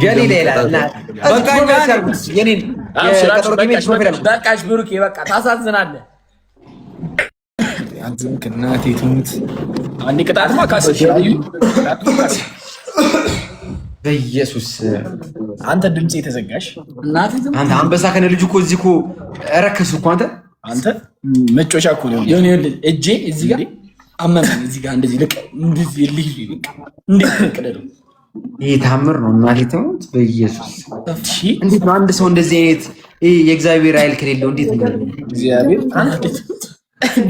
ገሊላ ይላል። በቃሽ ብሩኬ፣ በቃ ታሳዝናለህ። እናቴ ትሙት አንዴ ቅጣትማ በኢየሱስ አንተ ድምጽ የተዘጋሽ አንተ አንበሳ ከነ ልጁ እኮ እዚህ እኮ ረከሱ እኮ አንተ መጮሻ እኮ ነው። እጄ እዚህ ጋር አመመኝ። እዚህ ጋር እንደዚህ ልቅ እንደዚህ ልጅ ልቅ እንዴት ተቀደደው? ይሄ ታምር ነው። እናቴ ተውት በኢየሱስ። እንዴት ነው አንድ ሰው እንደዚህ አይነት የእግዚአብሔር ኃይል ከሌለው እንዴት ነው እግዚአብሔር? አንተ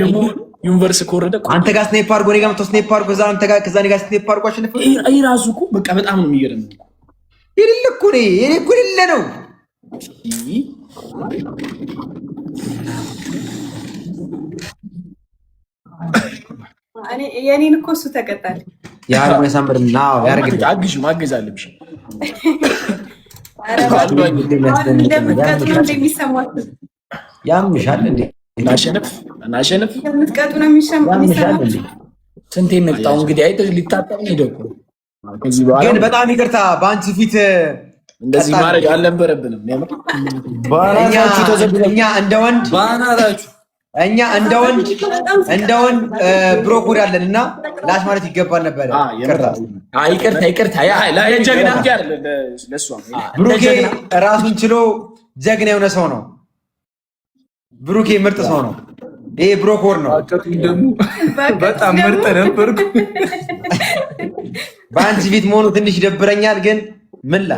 ደግሞ ዩኒቨርስ ኮረደ አንተ ጋር ስኔፕ አድርጎ እኔ ጋር መጥቶ ስኔፕ አድርጎ እዛ አንተ ጋር ከዛ እኔ ጋር ስኔፕ አድርጎ አሸነፈ። አይ ራሱ እኮ በቃ በጣም ነው የሚገርም እኮ ይልል እኮ ነው እኔ እኮ ይልል ነው። እኔ የኔን እኮ እሱ ተቀጣለ። ያው መሳምርና ያርግልኝ። አግዥ ማገዝ አለብሽ። እንደምትቀጡ ነው እንደሚሰማችሁ ያምሻል እንዴ? እናሸንፍ እንደምትቀጡ ነው የሚሰማችሁ። ስንቴ መጣው እንግዲህ አይተሽ ሊታጠብ ነው ደቆ። ግን በጣም ይቅርታ በአንቺ ፊት እንደዚህ ማድረግ አልነበረብንም። ባናታችሁ ተዘብኛ እንደ ወንድ ባናታችሁ እኛ እንደ ወንድ ብሮክ ወዳለን እና ላሽ ማለት ይገባል ነበር። ይቅርታ ለጀግና ብሩኬ ራሱን ችሎ ጀግና የሆነ ሰው ነው። ብሩኬ ምርጥ ሰው ነው። ይሄ ብሮክ ወር ነው። ደግሞ በጣም ምርጥ ነበርኩ። በአንቺ ፊት መሆኑ ትንሽ ይደብረኛል፣ ግን ምን ላ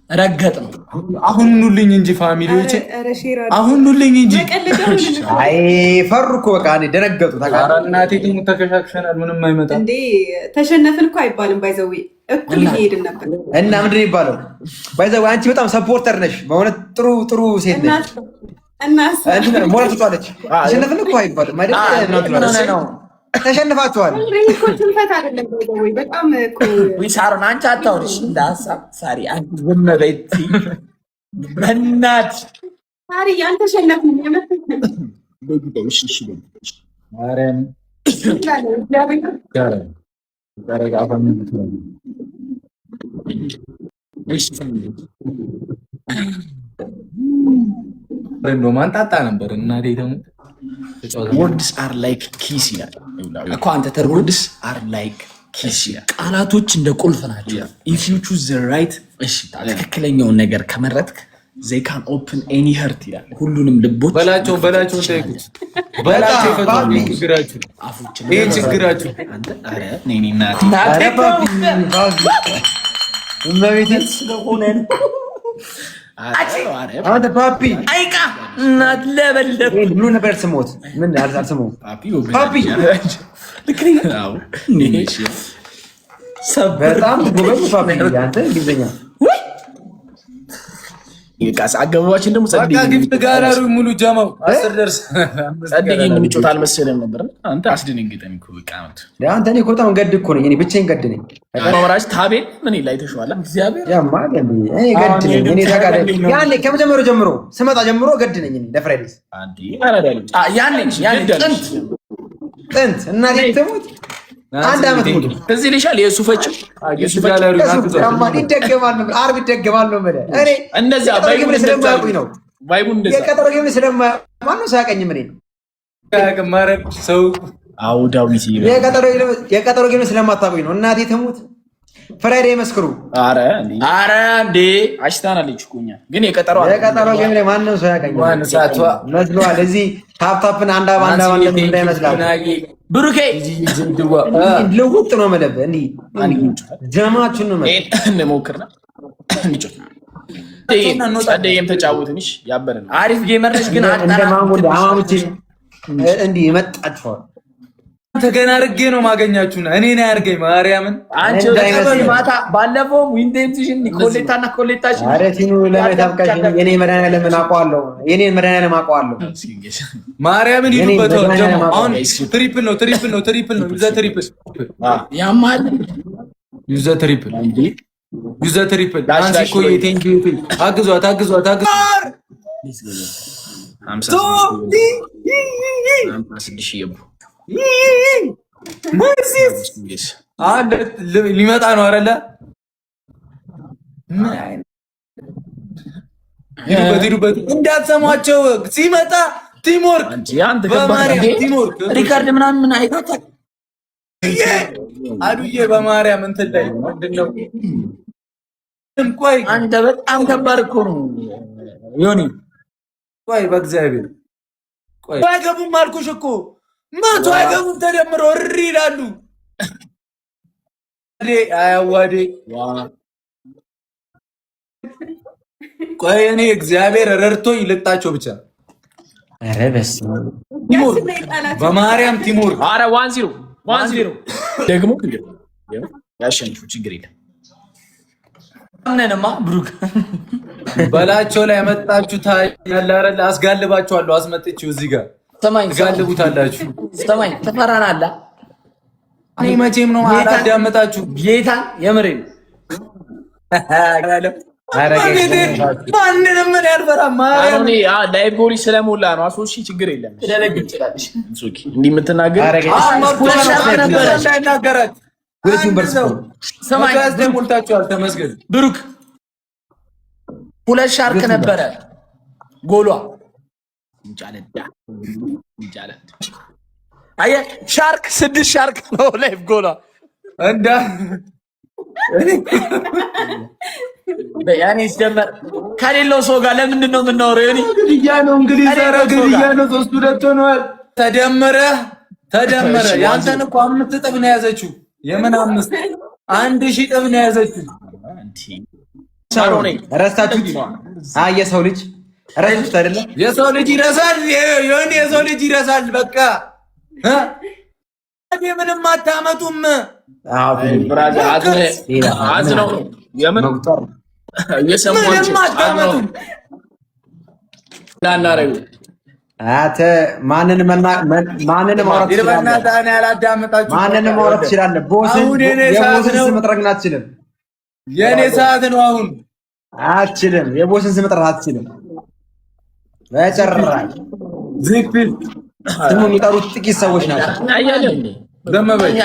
ረገጥ ነው። አሁን ኑልኝ እንጂ ፋሚሊዎች አሁን ኑልኝ እንጂ። አይ ፈሩ እኮ በቃ ደነገጡ። እናቴ ደግሞ ተከሻክሸናል። ምንም አይመጣም እንዴ ተሸነፍን እኮ አይባልም። ባይዘው እኩል እየሄድን ነበር እና ምንድን ነው የሚባለው? ባይዘው አንቺ በጣም ሰፖርተር ነሽ። በእውነት ጥሩ ሴት ነሽ። እናስ ሞራል ትቷለች። ተሸነፍን እኮ አይባልም አይደል? ነው ተሸንፋችኋል። ሽንፈት አይደለም ወይ? በጣም እኮ ሳሮን አንቺ አታውሪሽ እንደ ሀሳብ ሳሪ አንቺ ዝም በይ በእናትሽ ሳሪ ያልተሸነፍን ማንጣጣ ነበር እናቴ ደግሞ ወርድስ አር ላይክ ኪስ ይላል እኮ አንተ ወርድስ አር ላይክ ኪስ ይላል። ቃላቶች እንደ ቁልፍ ናቸው። ኢፍ ዩ ቹዝ ዘ ራይት ትክክለኛውን ነገር ከመረጥክ they can open any heart ይላል። ሁሉንም ልቦች በላቸው ጠይቁት። በላቸው ይፈታሉ ችግራችሁ። ይሄ ችግራችሁ አንተ አረ ነኝ እናቴ ስለሆነ አንተ ፓፒ አይቃ እናት ለበለብ ብሎ ነበር ስሞት ምን አልሰማሁም። ፓፒ በጣም ጎበዝ ፓፒ። አንተ እንግሊዝኛ ይቃስ አገባባችን ደግሞ በቃ ግፍት ጋር ሙሉ ጀማው 10 ደርስ ጸደኝ የምንጮት አልመሰለም ነበር። አንተ አስደነግጠኝ እኮ በቃ አንተ እኔ እኮ በጣም ገድ እኮ ነኝ። እኔ ብቻዬን ገድ ነኝ። ተማራጭ ታቤል ምን ላይ ተሽዋላ እግዚአብሔር ያማል እንዴ? እኔ ገድ ነኝ። እኔ ታጋለ ያኔ ከመጀመሪያው ጀምሮ ስመጣ ጀምሮ ገድ ነኝ። እኔ ለፍሬዲስ አንዴ አራዳል ያኔ ጥንት እናቴ ተሞት አንድ አመት ሙሉ እዚህ ልሻል የሱፈጭ ይደገማል ነው አርብ ይደገማል ነው ማለት እኔ እንደዛ ባይቡን ስለማያውቁኝ ነው። ባይቡን እንደዛ የቀጠሮ ጌም ስለማያውቁ ማነው ሳያቀኝ ምን ነው ያቀማረ ሰው አውዳዊት የቀጠሮ ጌም ስለማታውቁኝ ነው። እናቴ ተሙት ፍራይዴ መስክሩ። አረ እንዴ አሽታናለች እኮ እኛ ግን የቀጠሮ ጌም ላይ ማነው ሳያቀኝ መስሏል። እዚህ ታፕታፕን አንዳ ባንዳ እንዳይመስላል ብሩኬ ልውጥ ነው መለበ እንዲ ጀማችን ነው ማለት እንሞክርና እንጮት ጸደየም ተጫወትንሽ ያበረን አሪፍ ጌመር ነሽ። ግን እንደ ማሙድ አማሙች እንዲ መጣችኋል። ተገና አድርጌ ነው ማገኛችሁና እኔ ነኝ አድርገኝ ማርያምን አንቺ ተቀበል ማታ ባለፈው ዊንቴምሽን ኮሌታና ኮሌታሽ አረቲኑ ለማታብቃሽ የኔ መድኃኒዓለም አውቀዋለሁ። የኔን መድኃኒዓለም አውቀዋለሁ። ማርያምን ይሉበት ደግሞ አሁን ትሪፕል ነው ዩዘ ትሪፕል ያማል ዩዘ ትሪፕል አንቺ እኮ የቴንኪ አግዟት 56 ይብሩ ሊመጣ ነው አይደለ? ምን አይነት ሂዱበት እንዳትሰሟቸው። ሲመጣ ቲምወርክ ቲምወርክ ሪካርድ ምናምን አይታታል። አዱዬ በማርያም እንትን ላይ ምንድነው? ቆይ አንተ በጣም ከባድ እኮ ነው ዮኒ። ቆይ በእግዚአብሔር ቆይ አይገቡም አልኩሽ እኮ 100 አይገቡም ተደምረው እሪ ይላሉ። አያዋዴ ቆይ እኔ እግዚአብሔር ረድቶኝ ልጣቸው ብቻ። ኧረ በስመ አብ በማርያም ቲምወርክ። ኧረ 1-0 ደግሞ ያሸንፉ ችግር የለም። እነማ ብሩክ በላቸው ላይ ያመጣችሁ ታያለ አይደል? አስጋልባችኋለሁ አስመጥቼው እዚህ ጋር ጋልቡታላችሁ። ሰማኝ ተፈራናላ። እኔ መቼም ነው አላዳመጣችሁ ጌታ የምሬን ማንንም ምን ያልፈራማ። አሁን ላይቭ ጎሪ ስለሞላ ነው። አሶሺ ችግር የለም ትደነግጥ ይችላል። ሱኪ እንዲህ የምትናገር እንዳይናገራት ሁለቱም በርሰው ሰማይ ሞልታችኋል። ተመስገን ብሩክ 2 ሻርክ ነበረ ጎሏ እንጃለዳ አየ ሻርክ 6 ሻርክ ነው ላይቭ ጎሏ እንዳ ያኔ ሲጀመር ከሌለው ሰው ጋር ለምንድን ነው የምናወራው? እኔ ግድያ ነው እንግዲህ ዛሬ ግድያ ነው። 3-2 ሆኗል። ተደመረ ያንተን እኮ 5 ጥብ ነው ያዘችው። የምን 5 1000 ጥብ ነው ያዘችው። ረስታችሁት? የሰው ልጅ ረስታችሁት አይደለ? የሰው ልጅ ይረሳል። የኔ የሰው ልጅ ይረሳል። በቃ ምንም አታመጡም። ብራዘር አዝነው የምን ምንም አታመጡም። ላናረው አተ ማንንም ማውራት ትችላለህ። ቦስን ስም መጥራት አትችልም። የኔ ሰዓት ነው አሁን። አትችልም። የቦስን ስም መጥራት አትችልም። በጨራሽ ዝክል ስሙ የሚጠሩት ጥቂት ሰዎች ናቸው።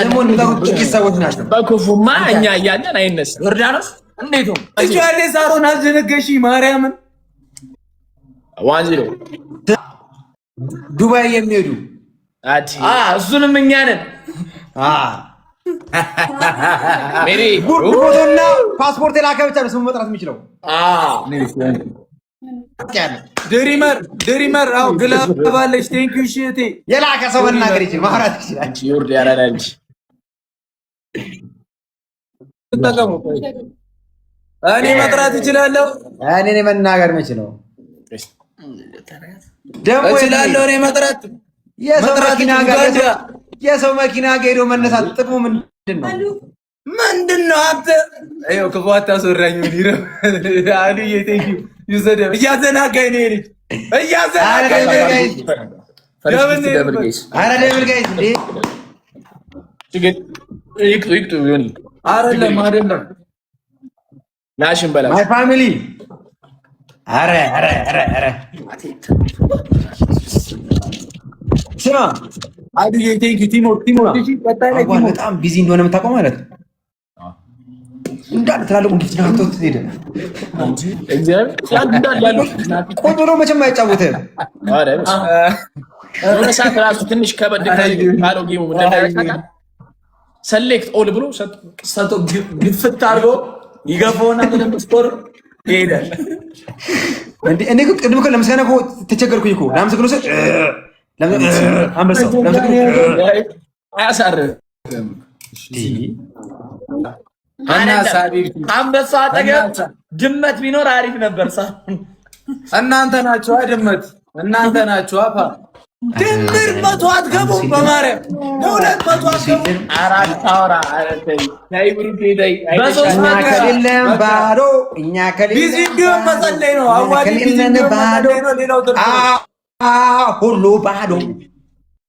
ስሙን የሚጠሩት ጥቂት ሰዎች ናቸው። በክፉማ እኛ እያለን አይነሳም። ዮርዳኖስ እንዴት ነው እቻሌ ሳሮን አዘነገሽ ማርያምን 1-0 ዱባይ የሚሄዱ እሱንም እኛ ነን። ሜሪ ፎቶና ፓስፖርት የላከ ብቻ ነው ስሙ መጥራት የሚችለው። ድሪመር አው ግላባለች። ቴንክ ዩ ሺቲ የላከ ሰው መናገር ይችላል፣ ማውራት ይችላል። ዮርድ ያራዳልሽ ተጠቀሙ። እኔ መጥራት እችላለሁ። እኔ መናገር የምችለው ደግሞ እችላለሁ። እኔ መጥራት የሰው መኪና ጋር ሄዶ መነሳት ጥቅሙ ምንድን ነው? አንተ አዩ ክፉ አታስወራኝ። ምን ይረው አሉዬ ቴንክ ዩ ይዘደብ እያዘናጋኝ ነው ልጅ እያዘናጋኝ ነው። ደብል ጋይስ እንዴ ይቅጡ ይሁን አይደለም ናሽን በላ ማይ ፋሚሊ አረ ስማ አዱዬ ቴንክ ዩ ቲሞር በጣም ቢዚ እንደሆነ የምታውቀው ማለት ነው። እንዳል ትላልቁ እንዴት ነው አጥቶት ሄደ እንጂ እግዚአብሔር ቆይ ብሎ መቼም አይጫወትም። አረ ሰዓት ራሱ ትንሽ ከበድ ካለው ጌሙ እንደዳይረክታ ሰሌክት ኦል ብሎ ሰጥቶ ግፍት አድርጎ ይገፋውና ምንም ስኮር ይሄዳል። እኔ ቅድም እኮ ለምስጋና እኮ ተቸገርኩኝ እኮ ለምስጋና ሰጥ አንበሳው አያሳርፍም። አንበሳ አጠገብ ድመት ቢኖር አሪፍ ነበር። እናንተ ናችሁ ድመት፣ እናንተ ናችሁ አፋ ድምር 100 አትገቡም። በማርያም 200 አትገቡም። አራት አውራ አረተይ ብሩክ ሄደይ በሶስት ከሌለም ባዶ እኛ ቢዚ እንዲሆን መጸለይ ነው። አዋዲ ቢዚ እንዲሆን መጸለይ ነው። ሌላው ሁሉ ባዶ